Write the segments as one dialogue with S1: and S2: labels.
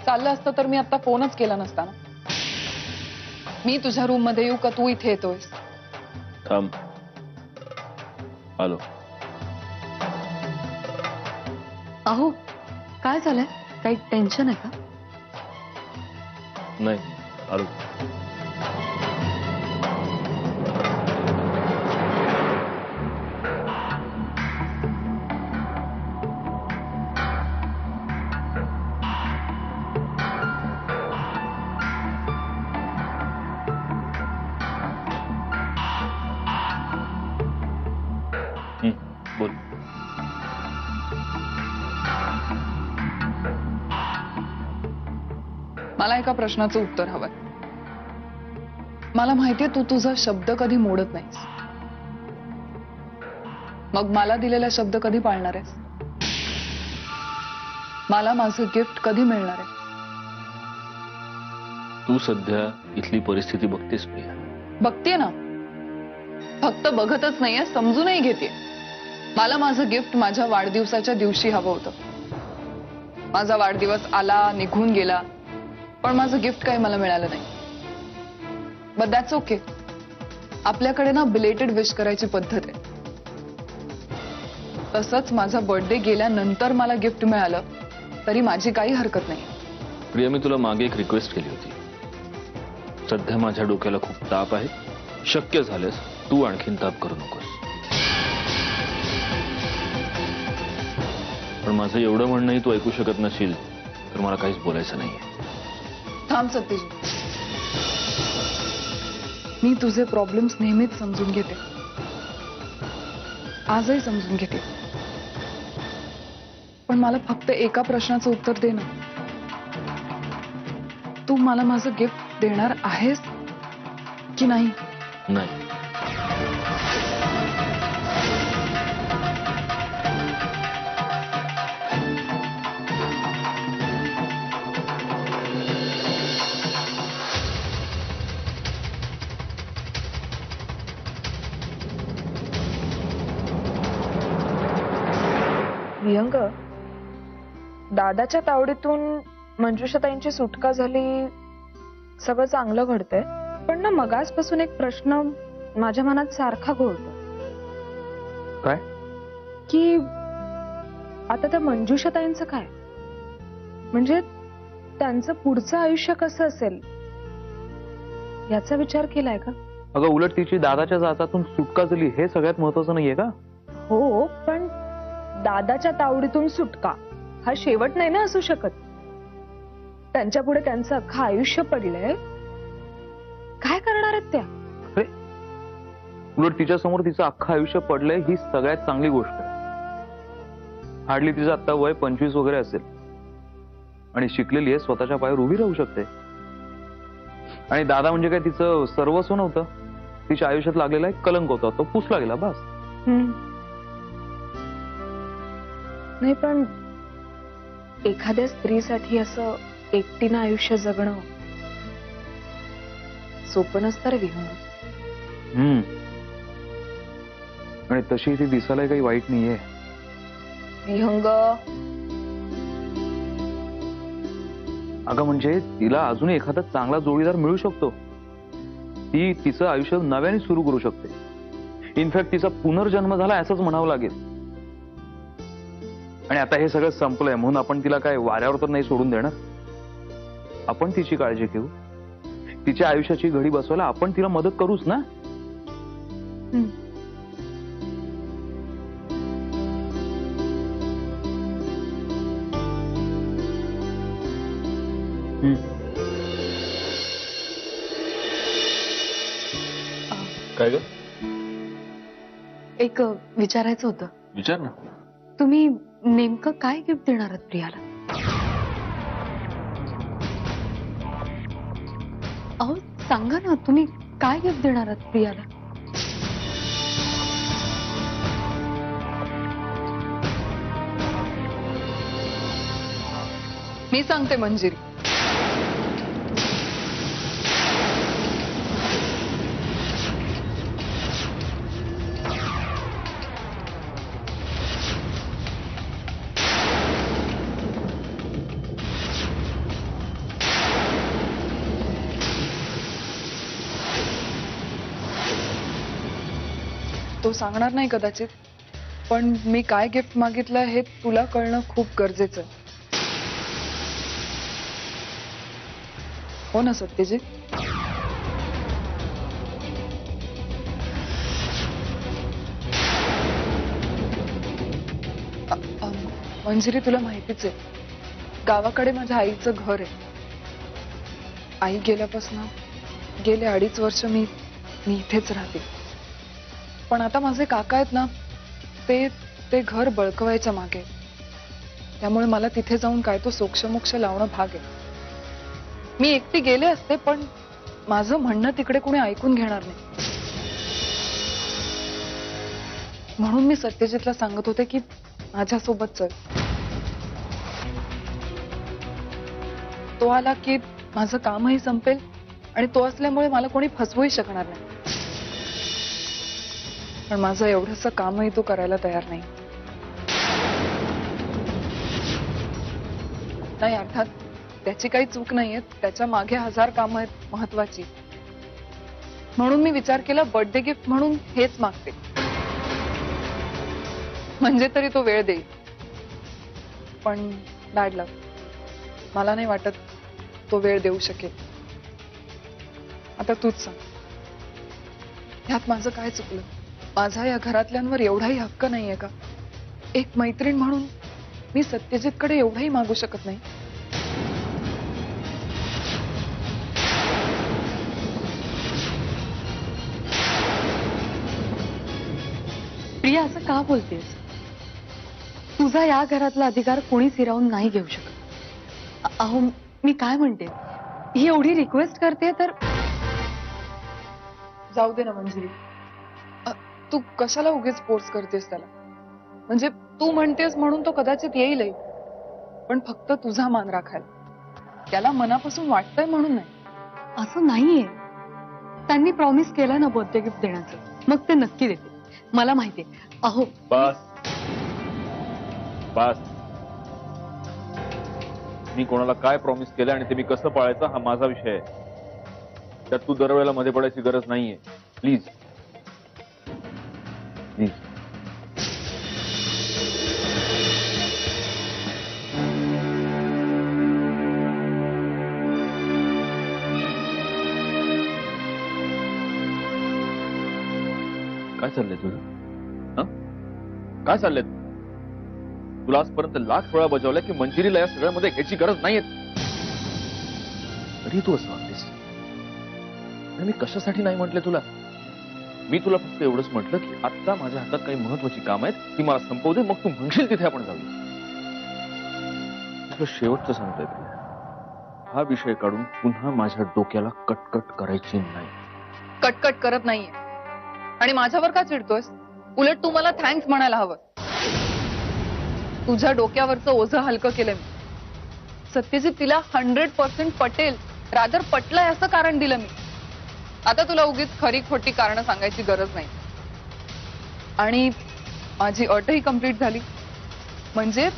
S1: चाललं असतं तर मी आता फोनच केला नसता ना. मी तुझ्या रूम मध्ये येऊ का तू इथे येतोयस?
S2: थांब. आलो.
S3: अहो काय झालंय? काही टेन्शन आहे का?
S2: नाही, आलो. बोल.
S1: मला एका प्रश्नाचं उत्तर हवंय. मला माहितीये तू तुझा शब्द कधी मोडत नाहीस. मग मला दिलेला शब्द कधी पाळणार आहेस? मला माझं गिफ्ट कधी मिळणार आहे?
S2: तू सध्या इथली परिस्थिती बघतेस प्रिया.
S1: बघतेय ना. फक्त बघतच नाहीये, समजूनही घेते. मला माझं गिफ्ट माझ्या वाढदिवसाच्या दिवशी हवं होतं. माझा वाढदिवस आला, निघून गेला, पण माझं गिफ्ट काही मला मिळालं नाही. But that's okay. आपल्याकडे ना बिलेटेड विश करायची पद्धत आहे. तसंच माझा बर्थडे गेल्यानंतर मला गिफ्ट मिळालं तरी माझी काही हरकत नाही.
S2: प्रिया, मी तुला मागे एक रिक्वेस्ट केली होती. सध्या माझ्या डोक्याला खूप ताप आहे. शक्य झाल्यास तू आणखीन ताप करू नकोस. पण माझं एवढं म्हणणंही तू ऐकू शकत नशील तर मला काहीच बोलायचं नाहीये.
S1: थांब सत्यजित. मी तुझे प्रॉब्लेम्स नेहमीच समजून घेते. आजही समजून घेते. पण मला फक्त एका प्रश्नाचं उत्तर दे ना. तू मला माझं गिफ्ट देणार आहेस की नाही?
S2: नाही.
S1: प्रियंक, दादाच्या तावडीतून मंजुषाताईंची सुटका झाली, सगळं चांगलं घडतंय. पण ना मगासपासून एक प्रश्न माझ्या मनात सारखा घोळतो.
S2: काय?
S1: की आता त्या मंजुषाताईंचं काय? म्हणजे त्यांचं पुढचं आयुष्य कसं असेल याचा विचार केलाय का?
S4: अगं, उलट तिची दादाच्या जाचातून सुटका झाली हे सगळ्यात महत्वाचं नाहीये का?
S1: हो, पण दादाच्या तावडीतून सुटका हा शेवट नाही ना असू शकत. त्यांच्या पुढे त्यांचं अख्खं आयुष्य पडलंय. काय करणार आहेत त्या?
S4: अरे, उलट तिच्या समोर तिचं अख्खं आयुष्य पडलंय ही सगळ्यात चांगली गोष्ट आहे. हार्डली तिचं आता वय 25 वगैरे असेल आणि शिकलेली आहे, स्वतःच्या पायावर उभी राहू शकते. आणि दादा म्हणजे काय तिचं सर्वस्व नव्हतं. तिच्या आयुष्यात लागलेला एक कलंक होता, तो पुसला गेला बस.
S1: नाही, पण एखाद्या स्त्रीसाठी असं एकटीनं आयुष्य जगणं सोपं नसतं रे विहंग.
S4: आणि तशी ती दिसायला काही वाईट नाहीये.
S1: विहंग,
S4: अगं म्हणजे तिला अजून एखादा चांगला जोडीदार मिळू शकतो. ती तिचं आयुष्य नव्याने सुरू करू शकते. इनफॅक्ट तिचा पुनर्जन्म झाला असंच म्हणावं लागेल. आणि आता हे सगळं संपलंय म्हणून आपण तिला काय वाऱ्यावर तर नाही सोडून देणार. आपण तिची काळजी घेऊ. तिच्या आयुष्याची घडी बसवायला आपण तिला मदत करूच ना.
S2: काय ग?
S3: एक विचारायचं होतं.
S2: विचार ना.
S3: तुम्ही नेमकं काय गिफ्ट देणार आहात प्रियाला? अहो सांगा ना, तुम्ही काय गिफ्ट देणार आहात प्रियाला?
S1: मी सांगते मंजिरी. तो सांगणार नाही कदाचित, पण मी काय गिफ्ट मागितलं हे तुला कळणं खूप गरजेचं आहे. हो ना सत्यजित? मंजिरी, तुला माहितीच आहे, गावाकडे माझ्या आईचं घर आहे. आई गेल्यापासून गेले 2.5 वर्ष मी इथेच राहते. पण आता माझे काका आहेत ना, ते घर बळकवायच्या मागे. त्यामुळे मला तिथे जाऊन काय तो सोक्षमोक्ष लावणं भाग आहे. मी एकटी गेले असते, पण माझं म्हणणं तिकडे कोणी ऐकून घेणार नाही. म्हणून मी सत्यजितला सांगत होते की माझ्यासोबत चल. तो आला की माझं कामही संपेल आणि तो असल्यामुळे मला कोणी फसवूही शकणार नाही. पण माझं एवढंसं कामही तो करायला तयार नाही. नाही, अर्थात त्याची काही चूक नाहीये, त्याच्या मागे 1000 कामं आहेत महत्वाची. म्हणून मी विचार केला बर्थडे गिफ्ट म्हणून हेच मागते, म्हणजे तरी तो वेळ देईल. पण बॅड लक, मला नाही वाटत तो वेळ देऊ शकेल. आता तूच सांग, ह्यात माझं काय चुकलं? माझा या घरातल्यांवर एवढाही हक्क नाहीये का? एक मैत्रीण म्हणून मी सत्यजितकडे एवढाही मागू शकत नाही?
S3: प्रिया, असं का बोलतेस? तुझा या घरातला अधिकार कोणीच हिरावून नाही घेऊ शकत. अहो, मी काय म्हणते, ही एवढी रिक्वेस्ट करते तर
S1: जाऊ दे ना मंजिरी, तू कशाला उगीच फोर्स करतेस त्याला? म्हणजे तू म्हणतेस म्हणून तो कदाचित येईलही, पण फक्त तुझा मान राखायला. त्याला मनापासून वाटतंय म्हणून नाही.
S3: असं नाहीये. त्यांनी प्रॉमिस केलं ना बर्थडे गिफ्ट देण्याचं, मग ते नक्की देते, मला माहितीये. अहो
S2: बस बस, मी कोणाला काय प्रॉमिस केलं आणि ते मी कसं पाळायचं हा माझा विषय आहे. त्यात तू दरवेळेला मध्ये पडायची गरज नाहीये. Please please. काय चाललंय तुझं? काय चाललंय? तुला आजपर्यंत लाख वेळा बजावलंय की मंजिरीला या सगळ्यामध्ये घ्यायची गरज नाहीये, तरी तू असं वागतेस. मी कशासाठी नाही म्हटलं तुला? मी तुला फक्त एवढंच म्हटलं की आता माझ्या हातात काही महत्वाची काम आहेत, ती मला संपवू दे, मग तू म्हणशील तिथे आपण जाऊया. तुला शेवटचं सांगतोय प्रिया, हा विषय काढून पुन्हा माझ्या डोक्याला कटकट करायची नाही.
S1: कटकट करत नाहीये. आणि माझ्यावर का चिडतोयस? उलट तू मला थँक्स म्हणायला हवं. तुझ्या डोक्यावरचं ओझं हलकं केलं मी. सत्यजित तिला 100% पटेल, रादर पटलंय असं कारण दिलं मी. आता तुला उगीच खरी खोटी कारण सांगायची गरज नाही. आणि माझी अटही कंप्लीट झाली, म्हणजे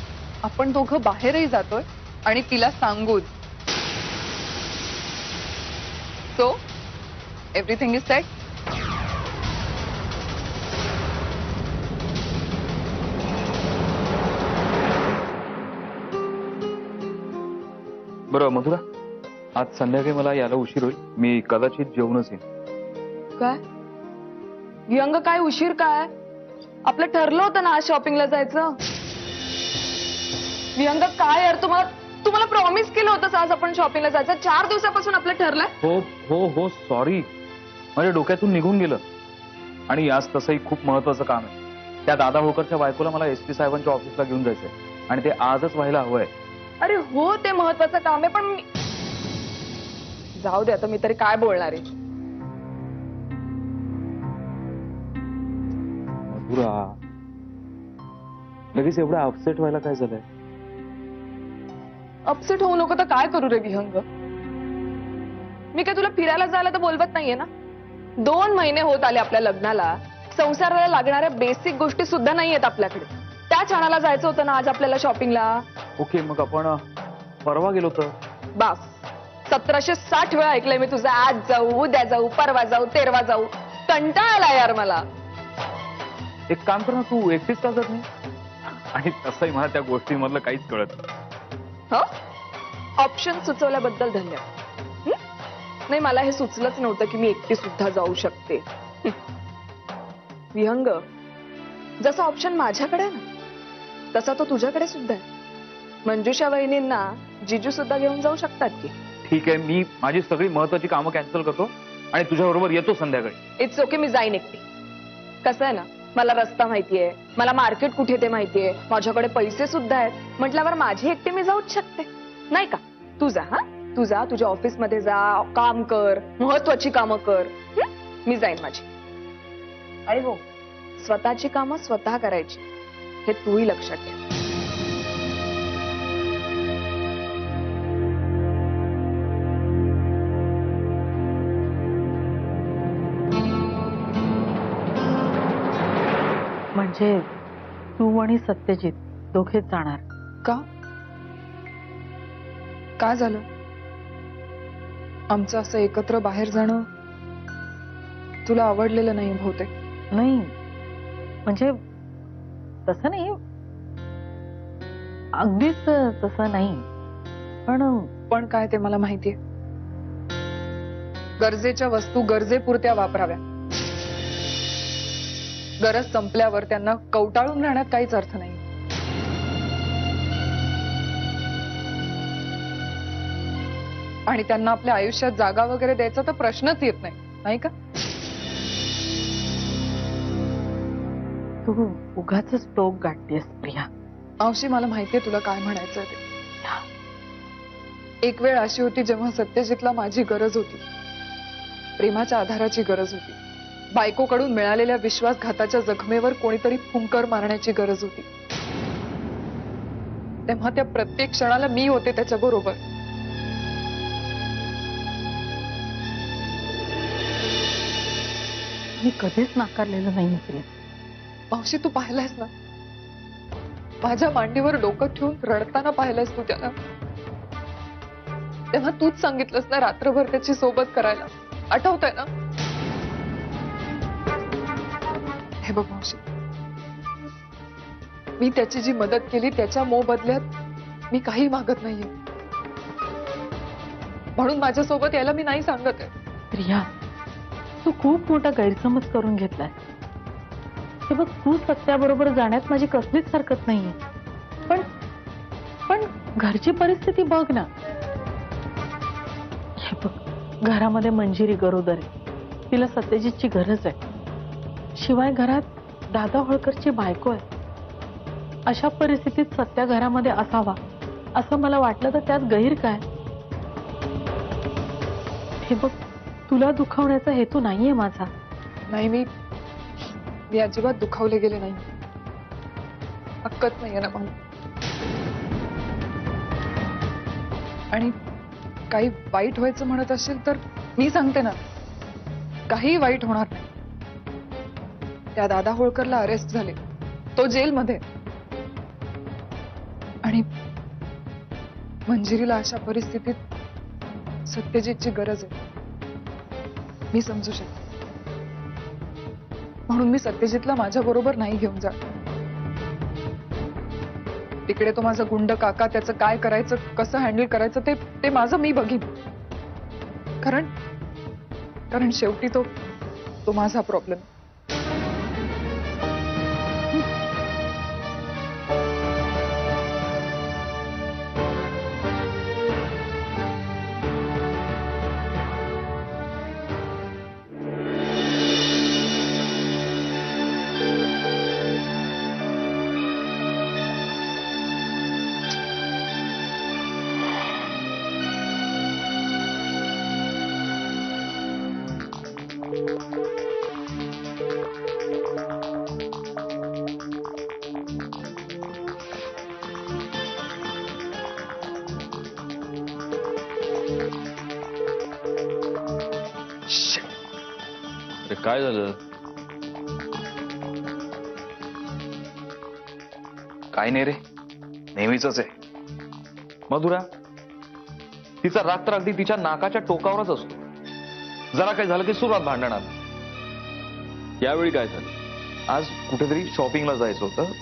S1: आपण दोघं बाहेरही जातोय आणि तिला सांगून. So everything is set.
S4: बरं मधुरा, आज संध्याकाळी मला यायला उशीर होईल. मी कदाचित जेवणच येईन.
S5: काय व्यंग? काय उशीर काय? आपलं ठरलं होतं ना आज शॉपिंगला जायचं. व्यंग काय यार, तुम्हाला प्रॉमिस केलं होतं आज आपण शॉपिंगला जायचं. 4 दिवसापासून आपलं ठरलंय.
S4: हो हो हो, सॉरी, माझ्या डोक्यातून निघून गेलं. आणि आज तसंही खूप महत्वाचं काम आहे. त्या दादा होकरच्या बायकोला मला SP साहेबांच्या ऑफिसला घेऊन जायचंय आणि ते आजच व्हायला हवंय.
S5: अरे हो, ते महत्वाचं काम आहे, पण जाऊ दे आता, मी तरी काय बोलणार आहे.
S4: मधुरा, लगेच एवढं अपसेट व्हायला काय झालंय?
S5: अपसेट होऊ नको तर काय करू रे विहंग? मी काय तुला फिरायला जायला तर बोलवत नाहीये ना. 2 महिने होत आले आपल्या लग्नाला. संसाराला लागणाऱ्या बेसिक गोष्टी सुद्धा नाहीयेत आपल्याकडे. त्या क्षणाला जायचं होतं ना आज आपल्याला शॉपिंगला.
S4: ओके, मग आपण परवा गेलो तर.
S5: बास, 1760 वेळा ऐकलंय मी तुझं आज जाऊ, उद्या जाऊ, परवा जाऊ, तेरवा जाऊ. कंटाळा आला यार मला.
S4: एक काम कर ना, तू एकटीच का जात नाही? आणि तसंही मला त्या गोष्टींमधलं काहीच कळत नाही.
S5: हो ऑप्शन सुचवल्याबद्दल धन्यवाद. नाही मला हे सुचलंच नव्हतं की मी एकटी सुद्धा जाऊ शकते. विहंग, जसा ऑप्शन माझ्याकडे आहे ना तसा तो तुझ्याकडे सुद्धा आहे. मंजुषा वहिनींना जिजू सुद्धा घेऊन जाऊ शकतात की.
S4: ठीक आहे, मी माझी सगळी महत्वाची कामं कॅन्सल करतो आणि तुझ्याबरोबर येतो संध्याकाळी.
S5: इट्स ओके, मी जाईन एकटी. कसं आहे ना, मला रस्ता माहितीये, मला मार्केट कुठे ते माहितीये, माझ्याकडे पैसे सुद्धा आहेत म्हटल्यावर माझी एकटी मी जाऊच शकते नाही का. तू जा, हा तू जा, तुझ्या ऑफिसमध्ये जा, काम कर, महत्वाची कामं कर. मी जाईन माझी. आणि हो, स्वतःची कामं स्वतः करायची हे तूही लक्षात ठेव.
S3: म्हणजे तू आणि सत्यजित दोघेच जाणार?
S1: का काय झालं? आमचं असं एकत्र बाहेर जाणं तुला आवडलेलं नाही बहुतेक.
S3: नाही म्हणजे तसं नाही, अगदीच तसं नाही,
S1: पण काय ते मला माहितीये. गरजेच्या वस्तू गरजेपुरत्या वापराव्या. गरज संपल्यावर त्यांना कवटाळून राहण्यात काहीच अर्थ नाही. आणि त्यांना आपल्या आयुष्यात जागा वगैरे द्यायचा तर प्रश्नच येत नाही, नाही का?
S3: तू उगाच टोक गाठतेस प्रिया.
S1: मावशी, मला माहितीये तुला काय म्हणायचं ते. एक वेळ अशी होती जेव्हा सत्यजितला माझी गरज होती, प्रेमाच्या आधाराची गरज होती, बायकोकडून मिळालेल्या विश्वासघाताच्या जखमेवर कोणीतरी फुंकर मारण्याची गरज होती. तेव्हा त्या प्रत्येक क्षणाला मी होते त्याच्या बरोबर.
S3: मी कधीच नाकारलेलं नाही प्रिया.
S1: मावशी, तू पाहिलायस ना, माझ्या मांडीवर डोकं ठेवून रडताना पाहिलंयस तू त्याला. तेव्हा तूच सांगितलंस ना रात्रभर त्याची सोबत करायला. आठवतंय ना? हे बघ मावशी, मी त्याची जी मदत केली त्याच्या मोबदल्यात मी काही मागत नाहीये. म्हणून माझ्यासोबत यायला मी नाही सांगत आहे.
S3: प्रिया, तू खूप मोठा गैरसमज करून घेतलाय. हे बघ, तू सत्याबरोबर जाण्यात माझी कसलीच हरकत नाहीये, पण घरची परिस्थिती बघ ना. हे बघ, घरामध्ये मंजिरी गरोदर आहे, तिला सत्यजितची गरज आहे. शिवाय घरात दादा होळकरची बायको आहे. अशा परिस्थितीत सत्या घरामध्ये असावा असं मला वाटलं तर त्यात गैर काय? हे बघ, तुला दुखावण्याचा हेतू नाहीये माझा.
S1: नाही, मी अजिबात दुखावले गेले नाही. हक्कच नाहीये ना मला. आणि काही वाईट व्हायचं म्हणत असेल तर मी सांगते ना, काही वाईट होणार नाही. त्या दादा होळकरला अरेस्ट झाले, तो जेलमध्ये. आणि मंजिरीला अशा परिस्थितीत सत्यजितची गरज आहे, मी समजू शकते. म्हणून मी सत्यजितला माझ्या बरोबर नाही घेऊन जात. तिकडे तो माझा गुंड काका, त्याचं काय करायचं, कसं हँडल करायचं ते माझं मी बघीन. कारण शेवटी तो माझा प्रॉब्लेम.
S2: अरे काय झालं?
S4: काय नाही रे, नेहमीच आहे.
S2: मधुरा, तिचा राग तर अगदी तिच्या नाकाच्या टोकावरच असतो. जरा काय झालं की सुरुवात भांडणार. यावेळी काय झालं?
S4: आज कुठेतरी शॉपिंगला जायचं होतं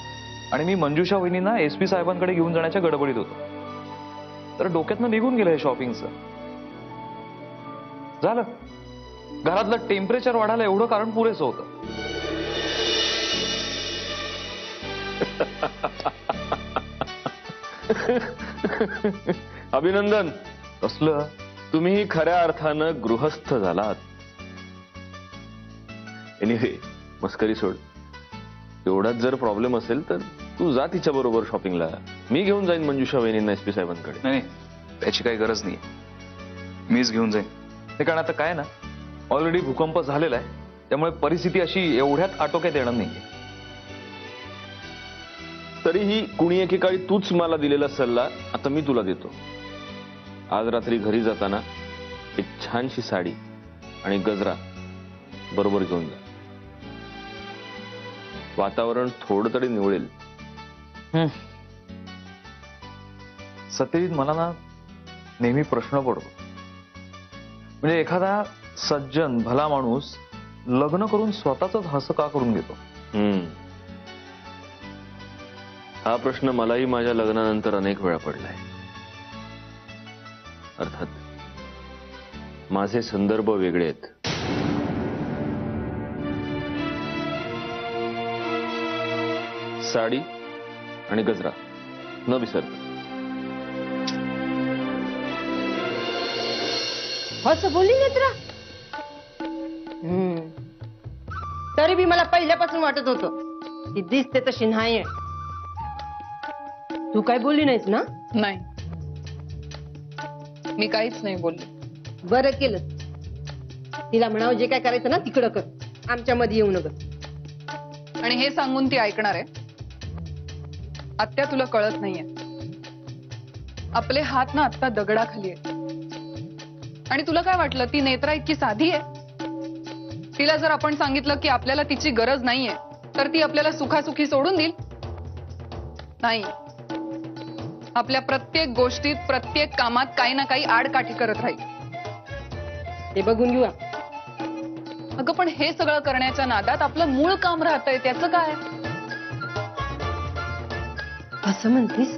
S4: आणि मी मंजुषा वहिनींना SP साहेबांकडे घेऊन जाण्याच्या गडबडीत होतो. तर डोक्यातनं निघून गेलं हे शॉपिंगचं. झालं, घरातलं टेम्परेचर वाढायला एवढं कारण पुरेसं होतं.
S2: अभिनंदन,
S4: कसलं?
S2: तुम्ही खऱ्या अर्थानं गृहस्थ झालात. एनिवे, मस्करी सोड. एवढाच जर प्रॉब्लेम असेल तर तू जा तिच्या बरोबर शॉपिंगला. मी घेऊन जाईन मंजुषा वहिनींना SP साहेबांकडे.
S4: नाही, त्याची काही गरज नाही. मीच घेऊन जाईन. हे कारण आता काय ना, ऑलरेडी भूकंप झालेला आहे, त्यामुळे परिस्थिती अशी एवढ्यात आटोक्यात येणार नाही.
S2: तरीही कुणी एकेकाळी तूच मला दिलेला सल्ला आता मी तुला देतो. आज रात्री घरी जाताना एक छानशी साडी आणि गजरा बरोबर घेऊन जा. वातावरण थोडं तरी निवळेल.
S4: सत्यजित, मला ना नेहमी प्रश्न पडतो, म्हणजे एखादा सज्जन भला माणूस लग्न करून स्वतःच हसं का करून घेतो?
S2: हा प्रश्न मलाही माझ्या लग्नानंतर अनेक वेळा पडलाय. अर्थात माझे संदर्भ वेगळे आहेत. साडी आणि गजरा न विसरता.
S6: असं बोलली नेत्रा. तरी बी मला पहिल्यापासून वाटत होतं ती दिसते तशी नाहीये. तू काय बोलली नाहीस ना?
S1: नाही, मी काहीच नाही बोलले.
S6: बरं केलं. तिला म्हणावं जे काय करायचं ना तिकडं कर, आमच्या मध्ये येऊ नका.
S1: आणि हे सांगून ती ऐकणार आहे? आत्या, तुला कळत नाहीये, आपले हात ना आत्ता दगडाखाली आहेत. आणि तुला काय वाटलं ती नेत्रा इतकी साधी आहे? तिला जर आपण सांगितलं की आपल्याला तिची गरज नाहीये तर ती आपल्याला सुखासुखी सोडून देईल? नाही. आपल्या प्रत्येक गोष्टीत, प्रत्येक कामात काही ना काही आडकाठी करत राहील.
S6: ते बघून घेऊ.
S1: अगं पण हे सगळं करण्याच्या नादात आपलं मूळ काम राहतंय, त्याचं काय?
S6: असं म्हणतीस?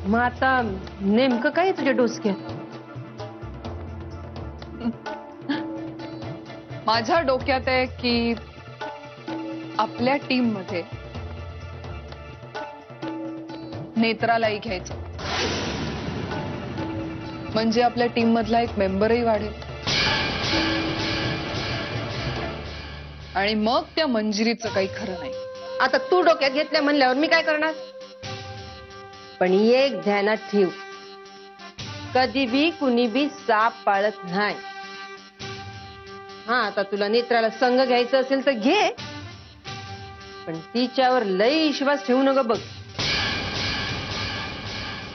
S6: मग आता नेमकं काय आहे तुझ्या डोसक्यात?
S1: माझ्या डोक्यात आहे की आपल्या टीम मध्ये नेत्रालाही घ्यायचं, म्हणजे आपल्या टीम मधला एक मेंबरही वाढेल. आणि मग त्या मंजिरीचं काही खरं नाही.
S6: आता तू डोक्यात घेतल्या म्हणल्यावर मी काय करणार? पण एक ध्यानात ठेव, कधी बी कुणी बी साप पाळत नाही. हा, आता तुला नेत्राला संग घ्यायचं असेल तर घे, पण तिच्यावर लई विश्वास ठेवू नका बघ.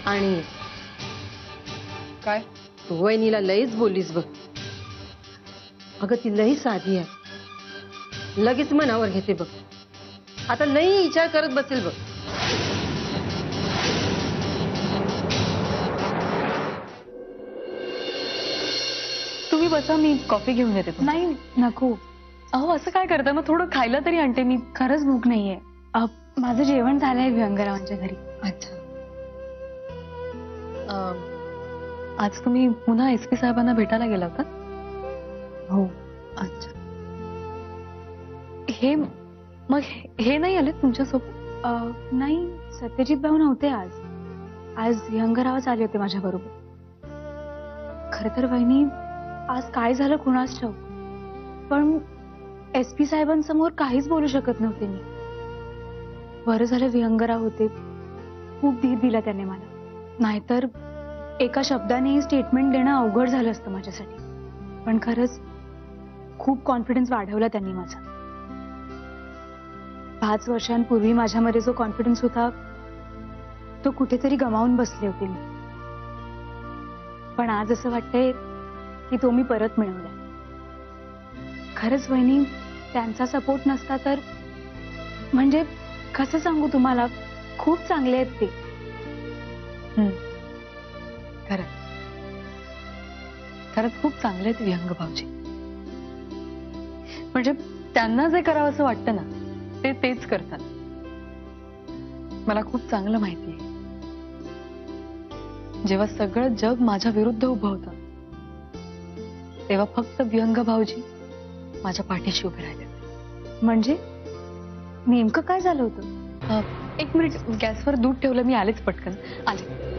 S6: आणि
S1: काय?
S6: तू वहिनीला लईच बोललीस बघ. अगं ती लई साधी आहे, लगेच मनावर घेते बघ. आता लई विचार करत बसेल बघ.
S3: तुम्ही बसा, मी कॉफी घेऊन येते.
S7: नाही नको.
S3: अहो असं काय करता? मग थोडं खायला तरी आणते मी.
S7: खरंच भूक नाहीये. माझं जेवण झालंय विहंगरावांच्या घरी.
S3: अच्छा. आज तुम्ही पुन्हा SP साहेबांना भेटायला गेला होता?
S7: हो.
S3: अच्छा. हे मग हे नाही आले तुमच्यासोबत?
S7: नाही, सत्यजित भाऊ नव्हते आज. आज विहंगरावच आले होते माझ्या बरोबर. खर तर वहिनी, आज काय झालं कुणास ठाऊक, पण SP साहेबांसमोर काहीच बोलू शकत नव्हते मी. बरं झालं विहंगराव होते, खूप धीर दिला त्याने मला. नाहीतर एका शब्दाने स्टेटमेंट देणं अवघड झालं असतं माझ्यासाठी. पण खरंच खूप कॉन्फिडन्स वाढवला त्यांनी माझा. 5 वर्षांपूर्वी माझ्यामध्ये जो कॉन्फिडन्स होता तो कुठेतरी गमावून बसले होते मी. पण आज असं वाटतंय की तो मी परत मिळवलाय. खरंच वहिनी, त्यांचा सपोर्ट नसता तर, म्हणजे कसं सांगू तुम्हाला, खूप चांगले आहेत ते.
S3: खरंच खूप चांगले आहेत विहंग भाऊजी. म्हणजे त्यांना जे करावं असं वाटतं ना ते तेच करतात. मला खूप चांगलं माहिती आहे जेव्हा सगळं जग माझ्या विरुद्ध उभं होतं तेव्हा फक्त विहंग भाऊजी माझ्या पाठीशी उभे राहिले.
S7: म्हणजे नेमकं काय झालं होतं?
S3: एक मिनिट, गॅसवर दूध ठेवलं, मी आलेच पटकन आले.